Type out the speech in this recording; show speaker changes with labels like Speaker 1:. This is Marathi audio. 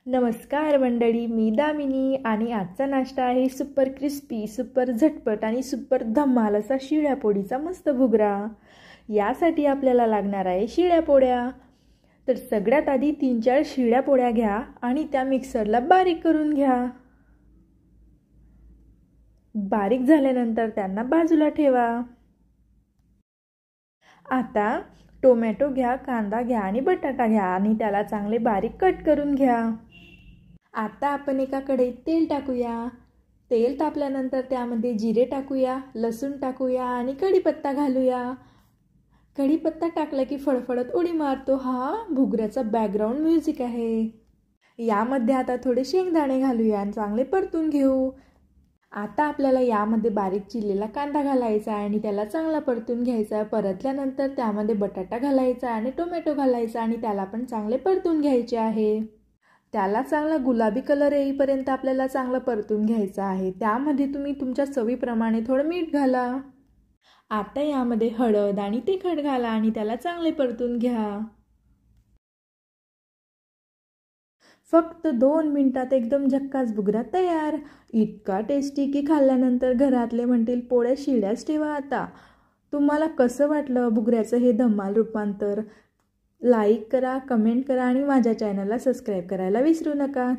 Speaker 1: नमस्कार मंडळी, मी दामिनी आणि आजचा नाश्ता आहे सुपर क्रिस्पी, सुपर झटपट आणि सुपर धमाल असा शिळ्या पोळीचा मस्त भुगरा। यासाठी आपल्याला लागणार आहे शिळ्या पोळ्या। तर सगळ्यात आधी 3-4 शिळ्या पोळ्या घ्या आणि त्या मिक्सरला बारीक करून घ्या। बारीक झाल्यानंतर त्यांना बाजूला ठेवा। आता टोमॅटो घ्या, कांदा घ्या आणि बटाटा घ्या आणि त्याला चांगले बारीक कट करून घ्या। आता आपण एका कढईत तेल टाकूया। तेल तापल्यानंतर त्यामध्ये जिरे टाकूया, लसूण टाकूया आणि कढीपत्ता घालूया। कढीपत्ता टाकला की फडफडत उडी मारतो हा भुगऱ्याचा बॅकग्राऊंड म्युझिक आहे। यामध्ये आता थोडे शेंगदाणे घालूया आणि चांगले परतून घेऊ। आता आपल्याला यामध्ये बारीक चिरलेला कांदा घालायचा आणि त्याला चांगला परतून घ्यायचा। परतल्यानंतर त्यामध्ये बटाटा घालायचा आणि टोमॅटो घालायचा आणि त्याला पण चांगले परतून घ्यायचे आहे। त्याला चांगला गुलाबी कलर येईपर्यंत आपल्याला चांगलं परतून घ्यायचं आहे। त्यामध्ये तुम्ही तुमच्या चवीप्रमाणे थोडं मीठ घाला। आता यामध्ये हळद आणि तिखट घाला आणि त्याला चांगले परतून घ्या। फक्त 2 मिनिटात एकदम झक्कास भुगरा तयार। इतका टेस्टी की खाल्ल्यानंतर घरातले म्हणतील पोळ्या शिळ्याच ठेवा आता। तुम्हाला कसं वाटलं भुगऱ्याचं हे धमाल रूपांतर? लाईक करा, कमेंट करा आणि माझ्या चॅनलला सबस्क्राईब करायला विसरू नका।